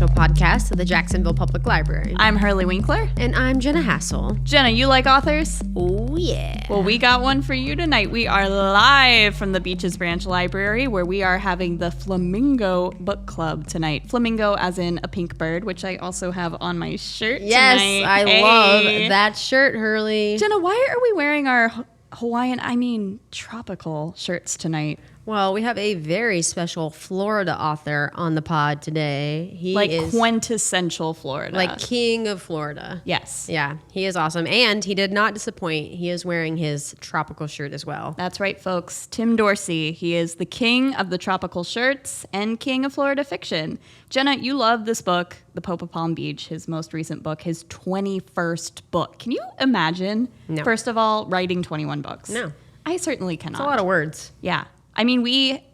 official podcast of the Jacksonville Public Library. I'm Hurley Winkler. And I'm Jenna Hassel. Jenna, you like authors? Oh, yeah. Well, we got one for you tonight. We are live from the Beaches Branch Library, where we are having the Flamingo Book Club tonight. Flamingo as in a pink bird, which I also have on my shirt Yes, tonight. I love that shirt, Hurley. Jenna, why are we wearing our tropical shirts tonight? Well, we have a very special Florida author on the pod today. He is quintessential Florida. like king of Florida. Yes. Yeah, he is awesome. And he did not disappoint. He is wearing his tropical shirt as well. That's right, folks. Tim Dorsey. He is the king of the tropical shirts and king of Florida fiction. Jenna, you love this book, The Pope of Palm Beach, his most recent book, his 21st book. Can you imagine, first of all, writing 21 books? No. I certainly cannot. It's a lot of words. Yeah. I mean,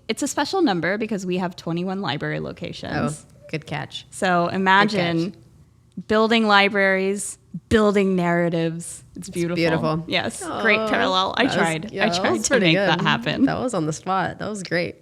it's a special number because we have 21 library locations. Oh, good catch. So imagine building libraries, building narratives. It's beautiful. Beautiful. Yes. Great parallel. I tried to make that happen. That was on the spot. That was great.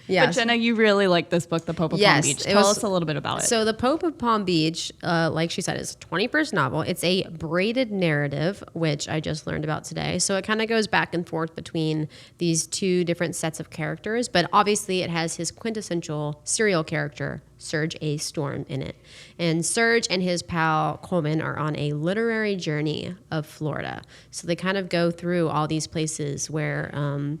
Yeah. But Jenna, you really like this book, The Pope of Palm Beach. Tell us a little bit about it. So The Pope of Palm Beach, like she said, is a 21st novel. It's a braided narrative, which I just learned about today. So it kind of goes back and forth between these two different sets of characters. But obviously it has his quintessential serial character, Serge A. Storm, in it. And Serge and his pal Coleman are on a literary journey of Florida. So they kind of go through all these places where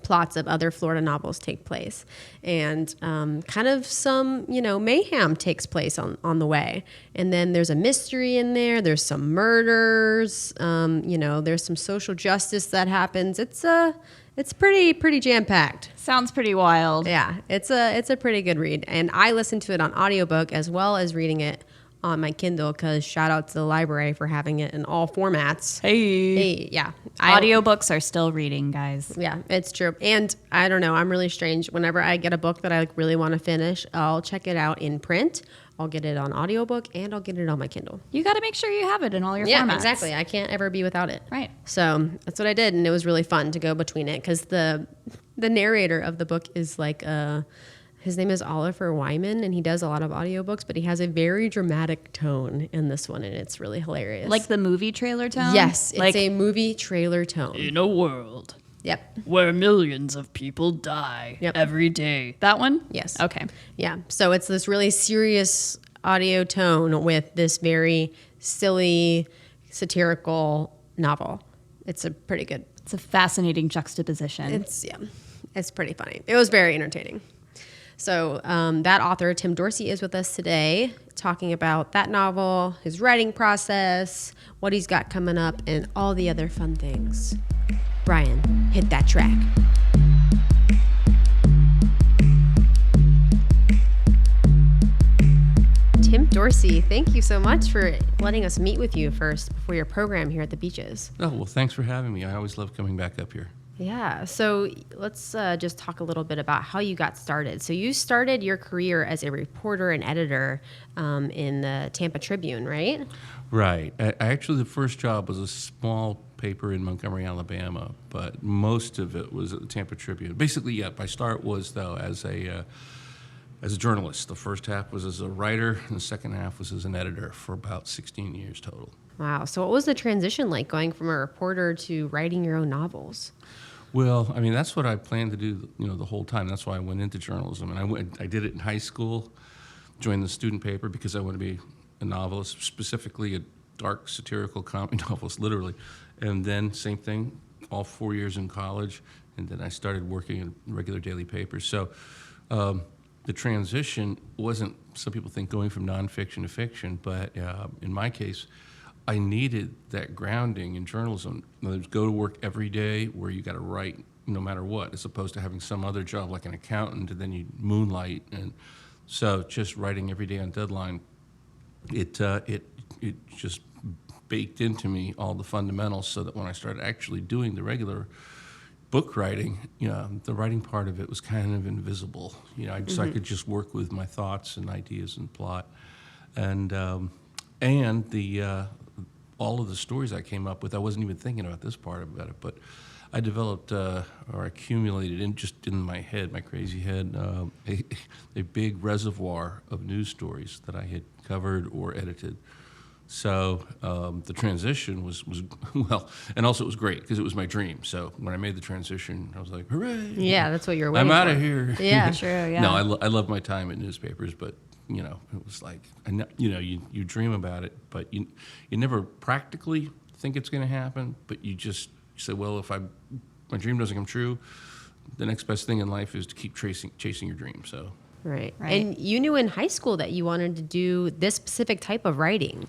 plots of other Florida novels take place, and kind of some, mayhem takes place on the way. And then there's a mystery in there. There's some murders. There's some social justice that happens. It's pretty jam-packed. Sounds pretty wild. Yeah, it's a pretty good read. And I listened to it on audiobook as well as reading it on my Kindle, because shout out to the library for having it in all formats. Hey, yeah. Audiobooks are still reading, guys. Yeah, it's true. And I don't know, I'm really strange. Whenever I get a book that I really want to finish, I'll check it out in print. I'll get it on audiobook, and I'll get it on my Kindle. You got to make sure you have it in all your formats. Yeah, exactly. I can't ever be without it. Right. So that's what I did, and it was really fun to go between it, because the narrator of the book is like his name is Oliver Wyman, and he does a lot of audiobooks, but he has a very dramatic tone in this one, and it's really hilarious. Like the movie trailer tone? Yes, it's a movie trailer tone. In a world Yep. where millions of people die every day. That one? Yes. Okay. Yeah. So it's this really serious audio tone with this very silly, satirical novel. It's a pretty good. It's a fascinating juxtaposition. It's pretty funny. It was very entertaining. So that author, Tim Dorsey, is with us today talking about that novel, his writing process, what he's got coming up, and all the other fun things. Brian, hit that track. Tim Dorsey, thank you so much for letting us meet with you first before your program here at the Beaches. Oh, well, thanks for having me. I always love coming back up here. Yeah, so let's just talk a little bit about how you got started. So you started your career as a reporter and editor in the Tampa Tribune, right? Right. Actually, the first job was a small paper in Montgomery, Alabama, but most of it was at the Tampa Tribune. Basically, yeah, my start was, though, as a journalist. The first half was as a writer, and the second half was as an editor for about 16 years total. Wow. So what was the transition like, going from a reporter to writing your own novels? Well, I mean, that's what I planned to do, the whole time. That's why I went into journalism. And I did it in high school, joined the student paper because I wanted to be a novelist, specifically a dark satirical comedy novelist, literally. And then same thing, all 4 years in college, and then I started working in regular daily papers. So the transition wasn't, some people think, going from nonfiction to fiction, but in my case, I needed that grounding in journalism. In other words, go to work every day where you got to write no matter what, as opposed to having some other job like an accountant and then you moonlight. And so just writing every day on deadline, it just baked into me all the fundamentals, so that when I started actually doing the regular book writing, the writing part of it was kind of invisible. So I could just work with my thoughts and ideas and plot, and the all of the stories I came up with, I wasn't even thinking about this part about it, but I developed or accumulated just in my head, my crazy head, a big reservoir of news stories that I had covered or edited. So the transition was well, and also it was great because it was my dream. So when I made the transition, I was like, hooray! Yeah, that's what you were waiting I'm out for. of here. Yeah. True, yeah. No, I love my time in newspapers, but it was like, you dream about it, but you never practically think it's going to happen, but you just say, well, if my dream doesn't come true, the next best thing in life is to keep chasing your dream. So. Right. Right. And you knew in high school that you wanted to do this specific type of writing.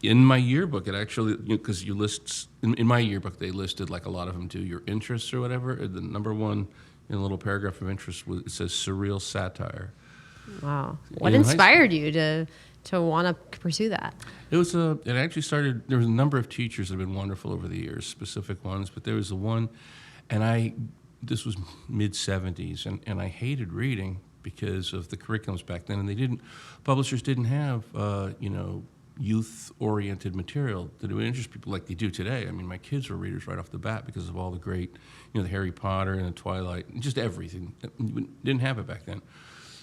In my yearbook, it actually, because you list, in my yearbook, they listed, like a lot of them do, your interests or whatever. And the number one in a little paragraph of interest, it says surreal satire. Wow. What In high inspired you to want to pursue that? It actually started, there was a number of teachers that have been wonderful over the years, specific ones, but there was the one, and this was mid-'70s, and I hated reading because of the curriculums back then, and publishers didn't have, youth-oriented material that would interest people like they do today. I mean, my kids were readers right off the bat because of all the great, the Harry Potter and the Twilight, and just everything. We didn't have it back then.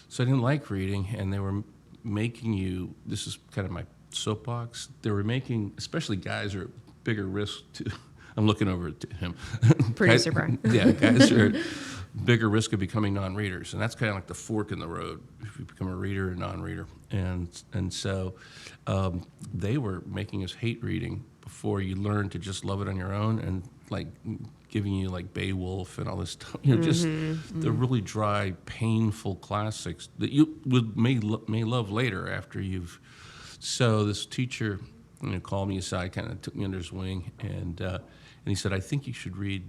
So I didn't like reading, and they were making you, this is kind of my soapbox, they were making, especially guys, are at bigger risk to, I'm looking over at him. Producer Brian. Yeah, guys are at bigger risk of becoming non-readers, and that's kind of like the fork in the road if you become a reader or non-reader. And so they were making us hate reading before you learn to just love it on your own, and like giving you like Beowulf and all this stuff, just the really dry, painful classics that you may love later after you've. So this teacher, called me aside, kind of took me under his wing, and he said, I think you should read,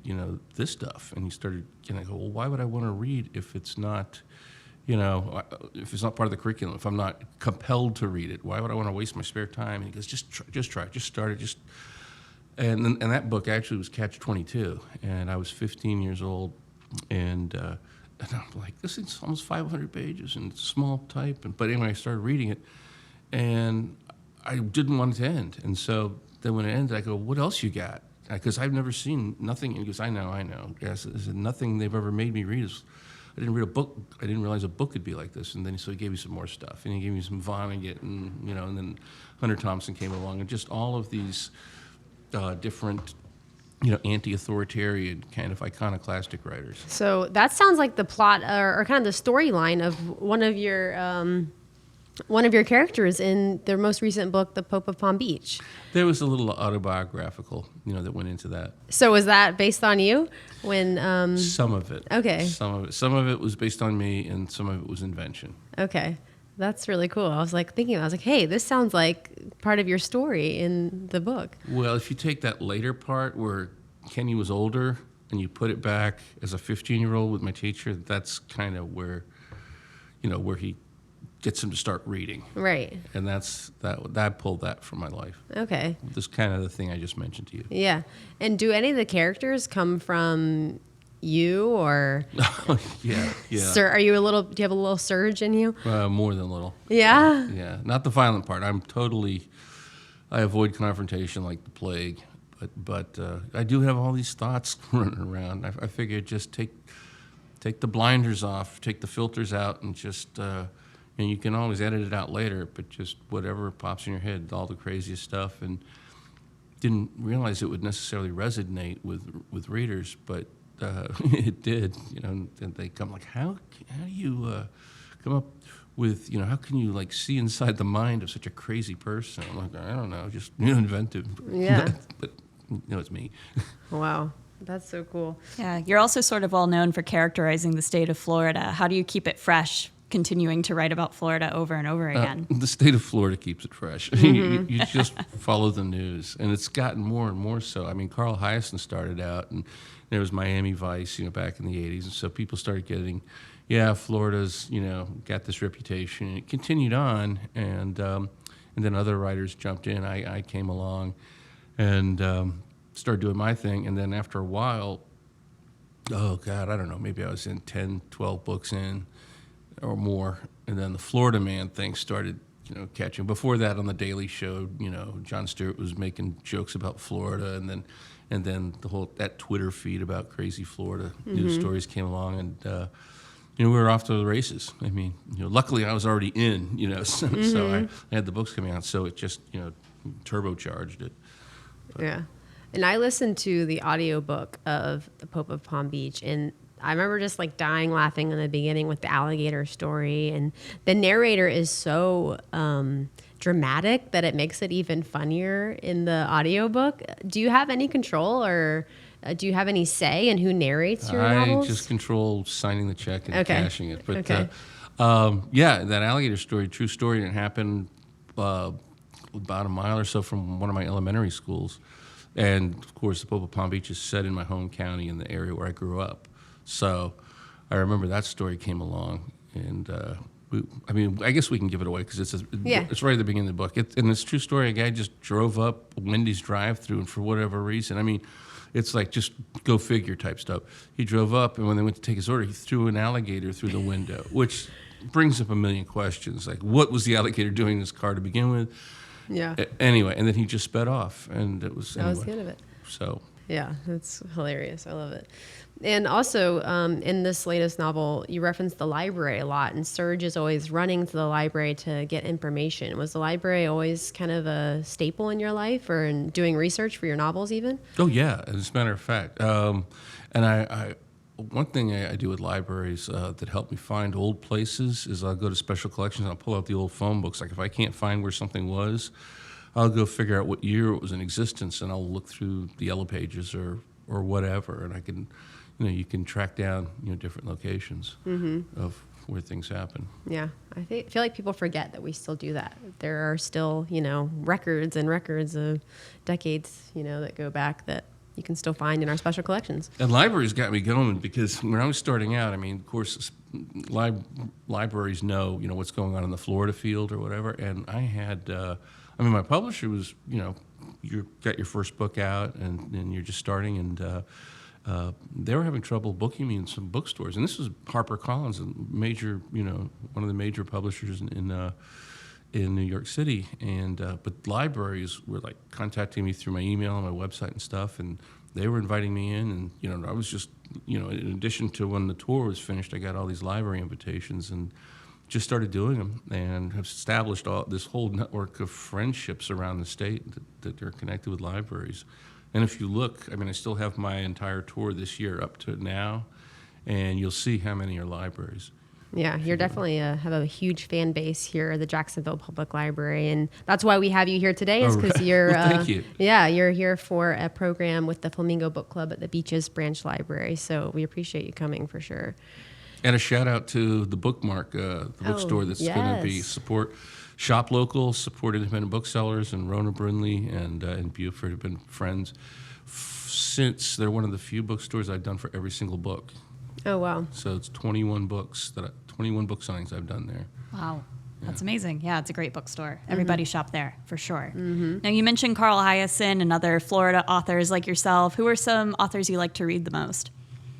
this stuff. And he started, I go, well, why would I want to read if it's not, if it's not part of the curriculum, if I'm not compelled to read it? Why would I want to waste my spare time? And he goes, just try it, just start it, and that book actually was Catch-22, and I was 15 years old, and I'm like, this is almost 500 pages and it's small type. But anyway, I started reading it, and I didn't want it to end. And so then when it ended, I go, what else you got? Because I've never seen nothing. And he goes, I know. Yes, nothing they've ever made me read. I didn't read a book. I didn't realize a book could be like this. And then so he gave me some more stuff, and he gave me some Vonnegut, and and then Hunter Thompson came along, and just all of these different, anti-authoritarian kind of iconoclastic writers. So that sounds like the plot or kind of the storyline of one of your characters in their most recent book, The Pope of Palm Beach. There was a little autobiographical, that went into that. So was that based on you? When some of it. Okay. Some of it was based on me, and some of it was invention. Okay. That's really cool. I was thinking, hey, this sounds like part of your story in the book. Well, if you take that later part where Kenny was older and you put it back as a 15-year-old with my teacher, that's kind of where, where he gets him to start reading. Right. And that pulled that from my life. Okay. This kind of the thing I just mentioned to you. Yeah. And do any of the characters come from you or? Yeah. Sir, do you have a little Serge in you? More than a little. Yeah. Yeah. Not the violent part. I avoid confrontation like the plague, but I do have all these thoughts running around. I figured just take the blinders off, take the filters out, and just and you can always edit it out later, but just whatever pops in your head, all the craziest stuff, and didn't realize it would necessarily resonate with readers, but it did. And they come like, how do you come up with, how can you like see inside the mind of such a crazy person? I'm like, I don't know, just inventive. Yeah. But it's me. Wow. That's so cool. Yeah, you're also sort of well known for characterizing the state of Florida. How do you keep it fresh, continuing to write about Florida over and over again? The state of Florida keeps it fresh. Mm-hmm. you just follow the news, and it's gotten more and more so. I mean, Carl Hiaasen started out, and there was Miami Vice, back in the 80s, and so people started getting, Florida's, got this reputation, and it continued on, and then other writers jumped in. I came along, and started doing my thing, and then after a while, oh God, I don't know, maybe I was in 10, 12 books in or more, and then the Florida Man thing started catching. Before that, on the Daily Show, Jon Stewart was making jokes about Florida, and then the whole that Twitter feed about crazy Florida news stories came along, and we were off to the races. I mean, luckily I was already in, so I had the books coming out, so it just turbocharged it. Yeah. And I listened to the audiobook of The Pope of Palm Beach, and I remember just like dying laughing in the beginning with the alligator story, and the narrator is so dramatic that it makes it even funnier in the audiobook. Do you have any control, or do you have any say in who narrates your novels? I just control signing the check and cashing it. But Okay. that alligator story, true story, and it happened about a mile or so from one of my elementary schools. And of course, the Pope of Palm Beach is set in my home county in the area where I grew up. So I remember that story came along, and I guess we can give it away because it's right at the beginning of the book. And it's a true story. A guy just drove up Wendy's drive-through, and for whatever reason, I mean, it's like just go figure type stuff. He drove up, and when they went to take his order, he threw an alligator through the window, which brings up a million questions. Like, what was the alligator doing in his car to begin with? Yeah. Anyway, and then he just sped off, and That was the end of it. So. Yeah, that's hilarious. I love it. And also, in this latest novel, you reference the library a lot, and Serge is always running to the library to get information. Was the library always kind of a staple in your life, or in doing research for your novels even? Oh, yeah, as a matter of fact. And I one thing I do with libraries that help me find old places is I'll go to special collections and I'll pull out the old phone books. Like if I can't find where something was, I'll go figure out what year it was in existence, and I'll look through the yellow pages or whatever, and I can, you can track down different locations of where things happen. Yeah, I feel like people forget that we still do that. There are still records and records of decades that go back that you can still find in our special collections. And libraries got me going because when I was starting out, I mean, of course, libraries know what's going on in the Florida field or whatever, and I had. My publisher was, you got your first book out and you're just starting, and they were having trouble booking me in some bookstores. And this was HarperCollins, a major, one of the major publishers in New York City. And but libraries were like contacting me through my email and my website and stuff, and they were inviting me in. And I was just, in addition to when the tour was finished, I got all these library invitations and just started doing them, and have established this whole network of friendships around the state that are connected with libraries. And if you look, I still have my entire tour this year up to now, and you'll see how many are libraries. Yeah, you're definitely have a huge fan base here at the Jacksonville Public Library, and that's why we have you here today. Is because you're thank you. Yeah, you're here for a program with the Flamingo Book Club at the Beaches Branch Library. So we appreciate you coming for sure. And a shout out to the Bookmark, the bookstore that's going to be shop local, support independent booksellers, and Rona Brindley and Buford have been friends since they're one of the few bookstores I've done for every single book. Oh wow! So it's 21 book signings I've done there. Wow. That's amazing. Yeah, it's a great bookstore. Everybody shop there for sure. Now, you mentioned Carl Hiaasen and other Florida authors like yourself. Who are some authors you like to read the most?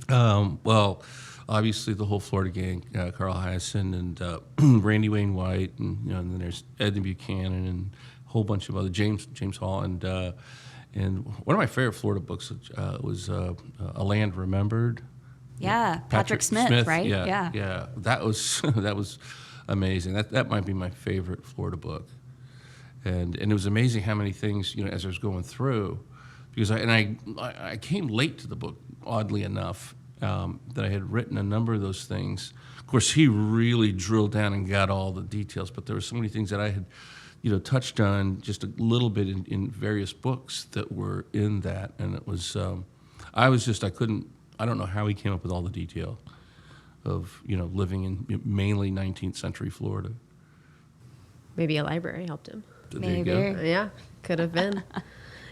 Well, obviously the whole Florida gang, Carl Hiaasen and Randy Wayne White, and then there's Edna Buchanan and a whole bunch of other James Hall, and one of my favorite Florida books was A Land Remembered. Yeah, Patrick Smith, right? Yeah. That was amazing. That might be my favorite Florida book, and it was amazing how many things as I was going through, because I came late to the book, oddly enough. That I had written a number of those things. Of course, he really drilled down and got all the details, but there were so many things that I had, touched on just a little bit in various books that were in that, and it was, I don't know how he came up with all the detail of, living in mainly 19th century Florida. Maybe a library helped him. There you go. Yeah, could have been.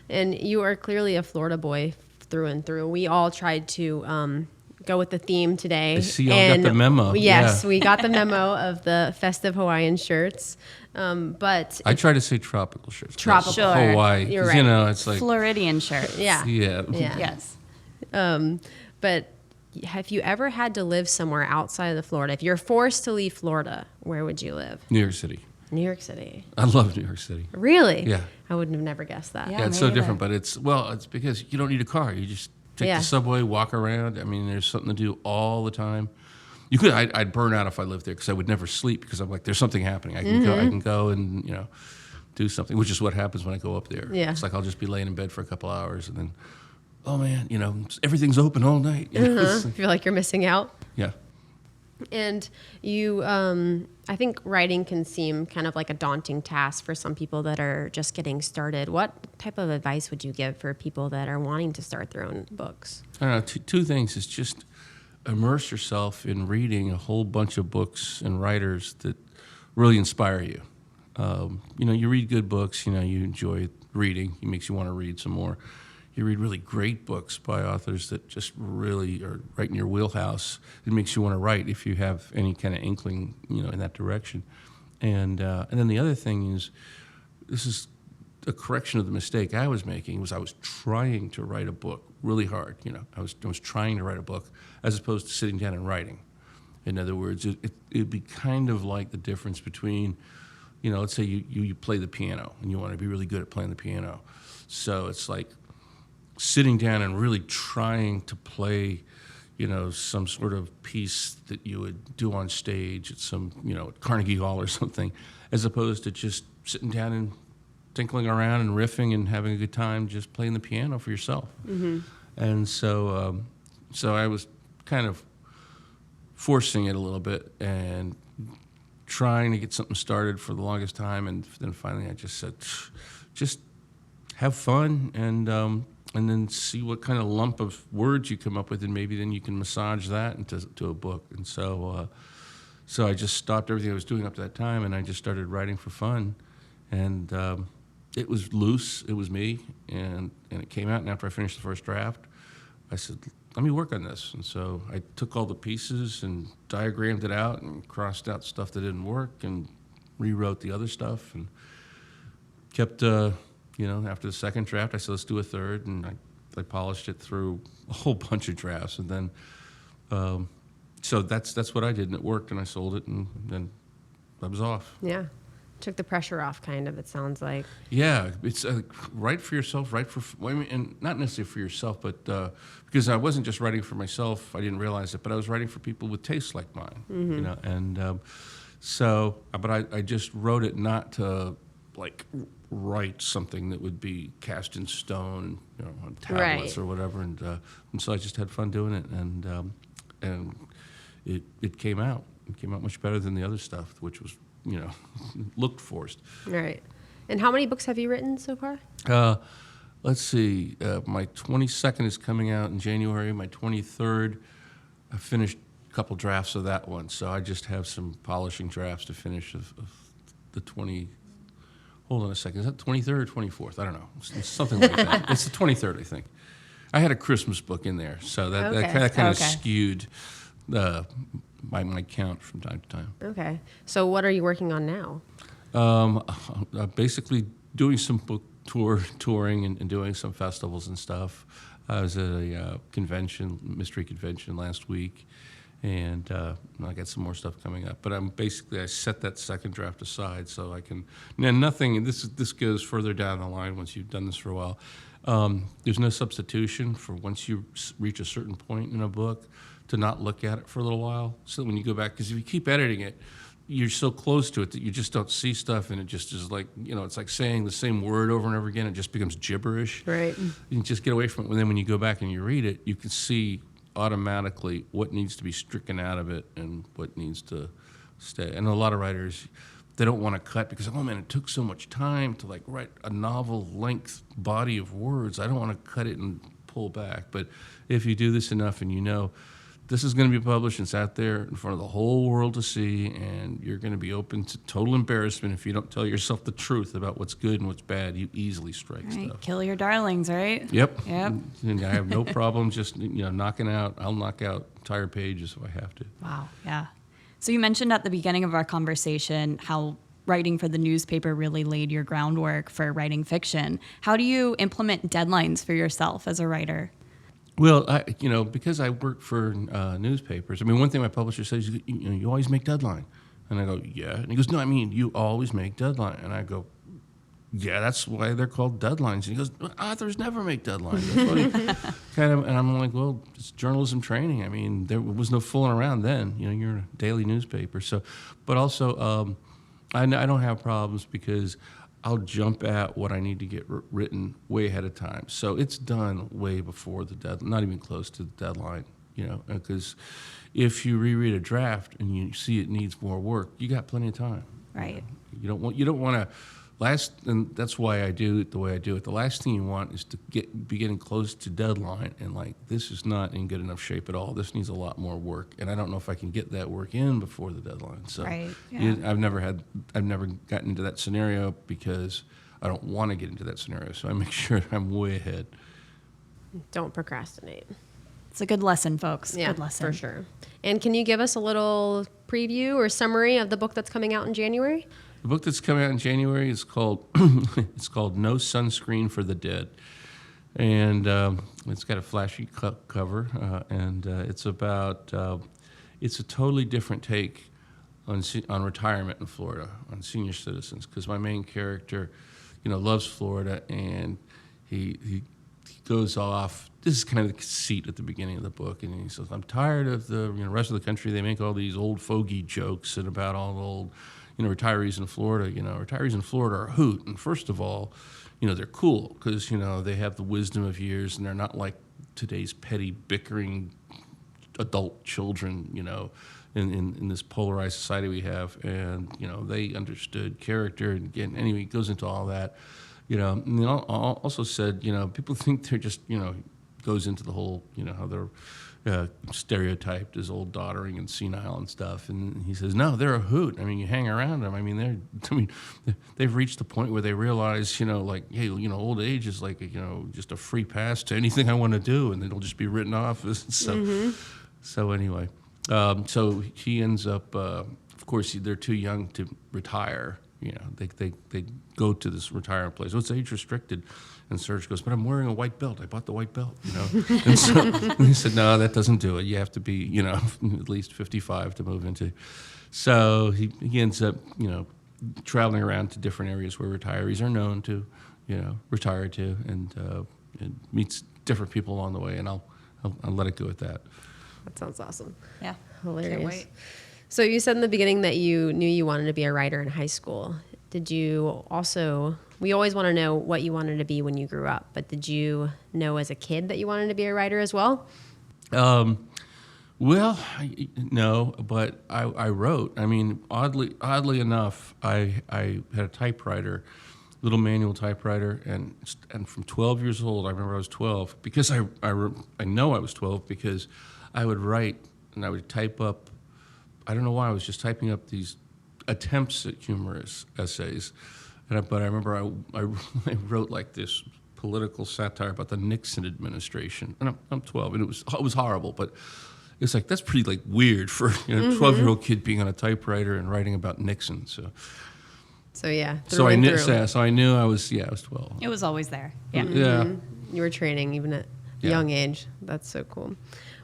And you are clearly a Florida boy through and through. We all tried to go with the theme today. I see y'all got the memo. Yes, yeah. We got the memo of the festive Hawaiian shirts. But I try to say tropical shirts. Tropical. Sure. Hawaii. You're right. It's like Floridian shirt. Yeah. Yeah. Yes. But have you ever had to live somewhere outside of Florida? If you're forced to leave Florida, where would you live? New York City. New York City. I love New York City. Really? Yeah. I would have never guessed that. Yeah. It's me so either. different, but it's because you don't need a car. You just take Yeah. the subway, walk around. I mean, there's something to do all the time. I'd burn out if I lived there because I would never sleep because I'm like, there's something happening. I can go and do something, which is what happens when I go up there. Yeah. It's like I'll just be laying in bed for a couple hours and then, oh man, everything's open all night. Feel like you're missing out. Yeah. And you, I think writing can seem kind of like a daunting task for some people that are just getting started. What type of advice would you give for people that are wanting to start their own books? I don't know. Two things is just immerse yourself in reading a whole bunch of books and writers that really inspire you. You read good books. You enjoy reading. It makes you want to read some more. You read really great books by authors that just really are right in your wheelhouse. It makes you want to write if you have any kind of inkling, in that direction. And then the other thing is, this is a correction of the mistake I was making. Was I was trying to write a book really hard. I was trying to write a book as opposed to sitting down and writing. In other words, it'd be kind of like the difference between, let's say you play the piano and you want to be really good at playing the piano. So it's like sitting down and really trying to play, some sort of piece that you would do on stage at some, at Carnegie Hall or something, as opposed to just sitting down and tinkling around and riffing and having a good time just playing the piano for yourself. Mm-hmm. And so I was kind of forcing it a little bit and trying to get something started for the longest time, and then finally I just said, just have fun and then see what kind of lump of words you come up with, and maybe then you can massage that into a book. And so I just stopped everything I was doing up to that time, and I just started writing for fun. And it was loose, it was me, and it came out. And after I finished the first draft, I said, let me work on this. And so I took all the pieces and diagrammed it out and crossed out stuff that didn't work and rewrote the other stuff and kept, after the second draft, I said, let's do a third. And I polished it through a whole bunch of drafts. And then, so that's what I did. And it worked, and I sold it, and then I was off. Yeah. Took the pressure off, kind of, it sounds like. Yeah, it's write for yourself, and not necessarily for yourself, but because I wasn't just writing for myself, I didn't realize it, but I was writing for people with tastes like mine, and but I just wrote it not to write something that would be cast in stone, on tablets or whatever, and so I just had fun doing it, and it came out. It came out much better than the other stuff, which was, looked forced. Right. And how many books have you written so far? Let's see. My 22nd is coming out in January. My 23rd, I finished a couple drafts of that one. So I just have some polishing drafts to finish of the 20. Hold on a second. Is that 23rd or 24th? I don't know. It's something like that. It's the 23rd, I think. I had a Christmas book in there, so that kind of skewed my count from time to time. Okay. So what are you working on now? Basically doing some book touring and doing some festivals and stuff. I was at a mystery convention last week, and I got some more stuff coming up. But I set that second draft aside so I can. And nothing. And this goes further down the line once you've done this for a while. There's no substitution for once you reach a certain point in a book to not look at it for a little while. So when you go back, because if you keep editing it, you're so close to it that you just don't see stuff, and it just is like, it's like saying the same word over and over again. It just becomes gibberish. Right. You just get away from it. And then when you go back and you read it, you can see automatically what needs to be stricken out of it and what needs to stay. And a lot of writers, they don't want to cut because, oh man, it took so much time to write a novel length body of words. I don't want to cut it and pull back. But if you do this enough and this is going to be published and it's out there in front of the whole world to see, and you're going to be open to total embarrassment if you don't tell yourself the truth about what's good and what's bad. You easily strike stuff. Kill your darlings, right? Yep. And I have no problem just knocking out. I'll knock out entire pages if I have to. Wow. Yeah. So you mentioned at the beginning of our conversation how writing for the newspaper really laid your groundwork for writing fiction. How do you implement deadlines for yourself as a writer? Well, because I work for newspapers, one thing my publisher says, you always make deadline. And I go, yeah. And he goes, no, I mean, you always make deadline. And I go, yeah, that's why they're called deadlines. And he goes, authors never make deadlines. That's what he kind of, and I'm like, well, it's journalism training. I mean, there was no fooling around then. You know, you're a daily newspaper. So, but also, I don't have problems because I'll jump at what I need to get written way ahead of time. So it's done way before the deadline, not even close to the deadline, you know, because if you reread a draft and you see it needs more work, you got plenty of time. Right. You don't want to and that's why I do it the way I do it. The last thing you want is to be getting close to deadline and like, this is not in good enough shape at all. This needs a lot more work, and I don't know if I can get that work in before the deadline. So right. Yeah. I've never gotten into that scenario because I don't want to get into that scenario. So I make sure I'm way ahead. Don't procrastinate. It's a good lesson, folks. Yeah, good lesson. for sure. And can you give us a little preview or summary of the book that's coming out in January? The book that's coming out in January is called it's called No Sunscreen for the Dead, and it's got a flashy cover, and it's about it's a totally different take on retirement in Florida, on senior citizens, because my main character, you know, loves Florida, and he goes off. This is kind of the conceit at the beginning of the book, and he says, "I'm tired of the rest of the country. They make all these old fogey jokes and about all the old." Retirees in Florida, retirees in Florida are a hoot. And first of all, they're cool because, they have the wisdom of years and they're not like today's petty bickering adult children, in this polarized society we have. And, they understood character. And again, anyway, it goes into all that, And then also said, people think they're just, goes into the whole, how they're stereotyped as old, doddering, and senile and stuff. And he says, no, they're a hoot. I mean, you hang around them. I mean, they've reached the point where they realize, like, hey, old age is like, just a free pass to anything I want to do, and it'll just be written off. So anyway, so he ends up, of course, they're too young to retire. They go to this retirement place. Oh, it's age restricted. And Serge goes, but I'm wearing a white belt. I bought the white belt, And so he said, no, that doesn't do it. You have to be, at least 55 to move into. So he ends up, traveling around to different areas where retirees are known to, retire to, and meets different people along the way. And I'll let it go at that. That sounds awesome. Yeah. Hilarious. Can't wait. So you said in the beginning that you knew you wanted to be a writer in high school. Did you also, we always want to know what you wanted to be when you grew up, but did you know as a kid that you wanted to be a writer as well? Well, no, but I wrote. I mean, oddly enough, I had a typewriter, little manual typewriter, and from 12 years old, I remember I was 12, because I know I was 12 because I would write and I would type up, I don't know why, I was just typing up these attempts at humorous essays, but I remember I wrote like this political satire about the Nixon administration, and I'm 12, and it was horrible, but it's like, that's pretty like weird for a 12-year-old kid being on a typewriter and writing about Nixon. So yeah. So I knew I was 12. It was always there. Yeah. Yeah. You were training even at a young age. That's so cool.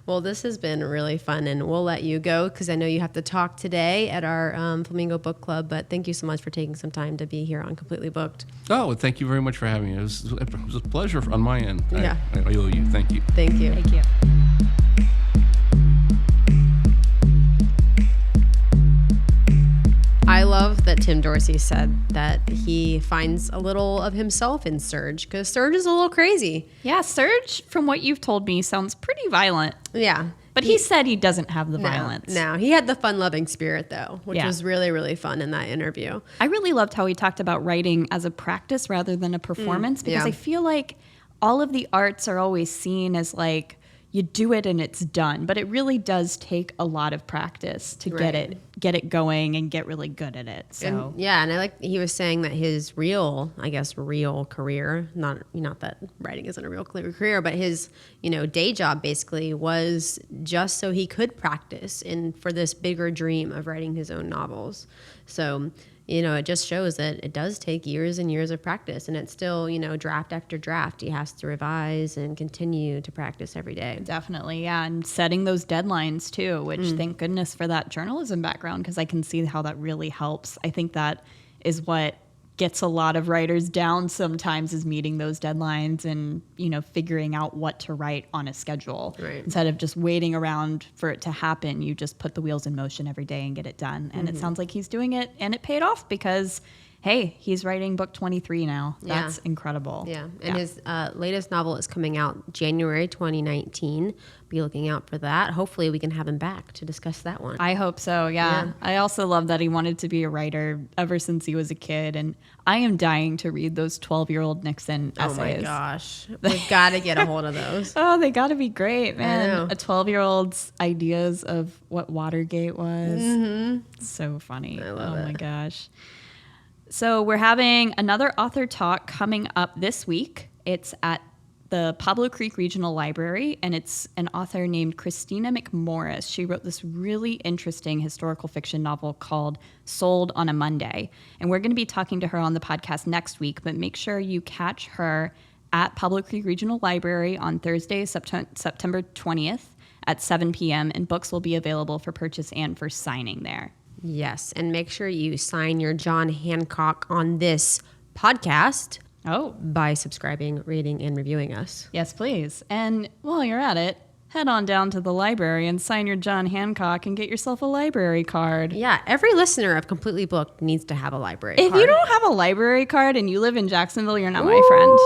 Well, this has been really fun, and we'll let you go because I know you have to talk today at our Flamingo Book Club, but thank you so much for taking some time to be here on Completely Booked. Oh, well, thank you very much for having me. It was a pleasure on my end. Yeah. I owe you. Thank you. Thank you. Thank you. I love that Tim Dorsey said that he finds a little of himself in Serge, because Serge is a little crazy. Yeah, Serge, from what you've told me, sounds pretty violent. Yeah. But he said he doesn't have the violence. No, he had the fun-loving spirit, though, which Yeah. was really, really fun in that interview. I really loved how he talked about writing as a practice rather than a performance, because yeah. I feel like all of the arts are always seen as like, you do it and it's done, but it really does take a lot of practice to get it going and get really good at it. So And I like he was saying that his real career, not that writing isn't a real career, but his day job basically was just so he could practice for this bigger dream of writing his own novels. So it just shows that it does take years and years of practice, and it's still, draft after draft. He has to revise and continue to practice every day. Definitely, yeah. And setting those deadlines too, which thank goodness for that journalism background, because I can see how that really helps. I think that is what gets a lot of writers down sometimes, is meeting those deadlines and, figuring out what to write on a schedule. Right. Instead of just waiting around for it to happen, you just put the wheels in motion every day and get it done. And it sounds like he's doing it, and it paid off, because hey, he's writing book 23 now. That's incredible. Yeah. And his latest novel is coming out January 2019. Be looking out for that. Hopefully we can have him back to discuss that one. I hope so, yeah. I also love that he wanted to be a writer ever since he was a kid. And I am dying to read those 12-year-old Nixon essays. Oh my gosh. We've got to get a hold of those. Oh, they got to be great, man. I know. A 12-year-old's ideas of what Watergate was. So funny. I love it. Oh my it. gosh. So we're having another author talk coming up this week. It's at the Pablo Creek Regional Library, and it's an author named Christina McMorris. She wrote this really interesting historical fiction novel called Sold on a Monday. And we're going to be talking to her on the podcast next week, but make sure you catch her at Pablo Creek Regional Library on Thursday, September 20th at 7 p.m., and books will be available for purchase and for signing there. Yes, and make sure you sign your John Hancock on this podcast by subscribing, rating, and reviewing us. Yes, please. And while you're at it, head on down to the library and sign your John Hancock and get yourself a library card. Yeah, every listener of Completely Booked needs to have a library card. If you don't have a library card and you live in Jacksonville, you're not my friend.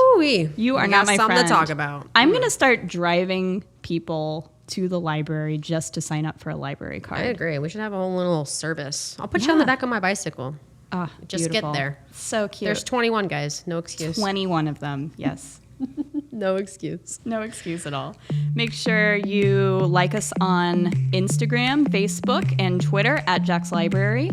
You are not my friend. Something to talk about. I'm going to start driving people to the library just to sign up for a library card. I agree. We should have a whole little service. I'll put you on the back of my bicycle. Just beautiful. get there. So cute. There's 21 guys. No excuse. 21 of them, yes. No excuse. No excuse at all. Make sure you like us on Instagram, Facebook, and Twitter at Jack's Library.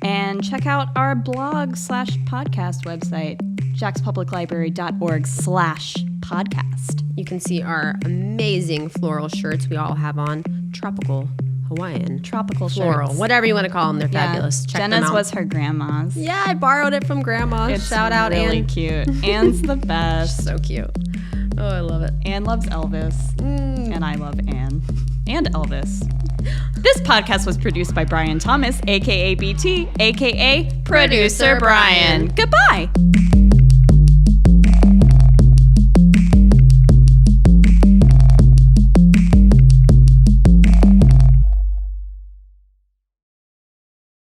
And check out our blog/podcast website, jackspubliclibrary.org/podcast. You can see our amazing floral shirts we all have on. Tropical, Hawaiian, Tropical floral, shirts. whatever you want to call them. They're fabulous. Check them Jenna's out. was her grandma's. Yeah, I borrowed it from Grandma. It's Shout out, really Ann. cute. Anne's the best. So cute. Oh, I love it. Anne loves Elvis, and I love Anne and Elvis. This podcast was produced by Brian Thomas, a.k.a. BT, a.k.a. Producer Brian. Goodbye.